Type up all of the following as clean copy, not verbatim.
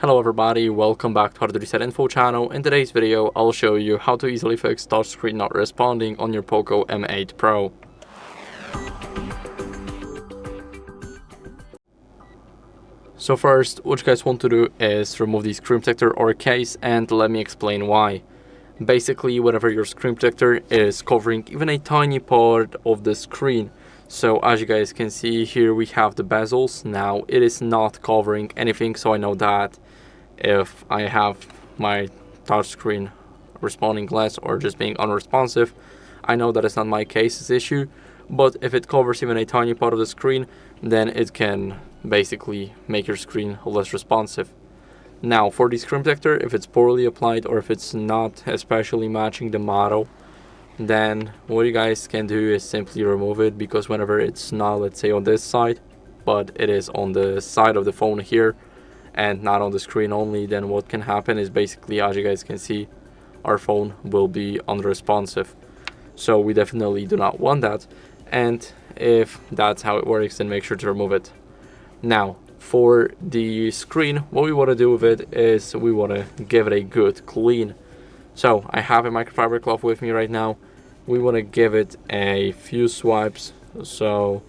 Hello everybody, welcome back to HardReset.Info channel. In today's video, I'll show you how to easily fix touchscreen not responding on your POCO M8 Pro. So first, what you guys want to do is remove the screen protector or case, and let me explain why. Basically, whenever your screen protector is covering even a tiny part of the screen, so as you guys can see here, we have the bezels. Now it is not covering anything, so I know that if I have my touchscreen responding less or just being unresponsive, I know that it's not my case's issue. But if it covers even a tiny part of the screen, then it can basically make your screen less responsive. Now for the screen protector, if it's poorly applied or if it's not especially matching the model, then what you guys can do is simply remove it, because whenever it's not, let's say, on this side, but it is on the side of the phone here and not on the screen only, then what can happen is basically, as you guys can see, our phone will be unresponsive. So we definitely do not want that, and if that's how it works, then make sure to remove it. Now for the screen, what we want to do with it is we want to give it a good clean. So I have a microfiber cloth with me right now. We want to give it a few swipes. So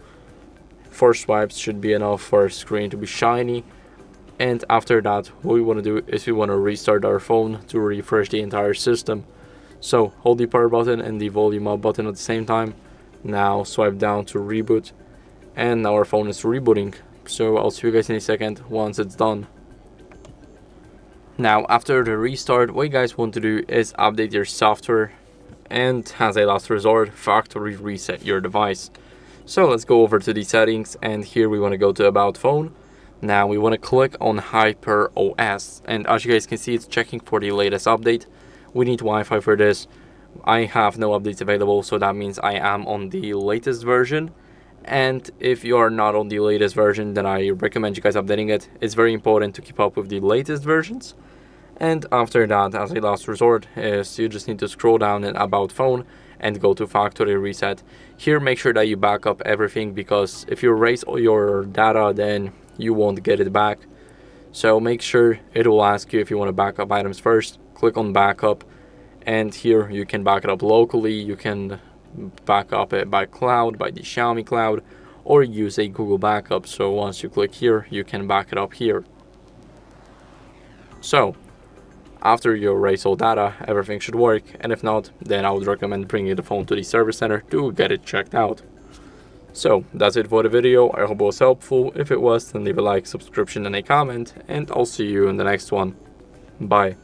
4 swipes should be enough for our screen to be shiny. And after that, what we want to do is we want to restart our phone to refresh the entire system. So hold the power button and the volume up button at the same time. Now swipe down to reboot, and now our phone is rebooting. So I'll see you guys in a second once it's done. Now after the restart, what you guys want to do is update your software, and as a last resort, factory reset your device. So let's go over to the settings, and here we want to go to About Phone. Now we want to click on HyperOS, and as you guys can see, it's checking for the latest update. We need Wi-Fi for this. I have no updates available, so that means I am on the latest version. And if you are not on the latest version, then I recommend you guys updating it. It's very important to keep up with the latest versions. And after that, as a last resort, is you just need to scroll down in About Phone and go to Factory Reset. Here, make sure that you back up everything, because if you erase all your data, then you won't get it back. So make sure it will ask you if you want to back up items first. Click on Backup, and here you can back it up locally. You can back up it by cloud, by the Xiaomi cloud, or use a Google backup. So once you click here, you can back it up here. So after you erase all data, everything should work, and if not, then I would recommend bringing the phone to the service center to get it checked out. So that's it for the video. I hope it was helpful. If it was, then leave a like, subscription, and a comment, and I'll see you in the next one. Bye.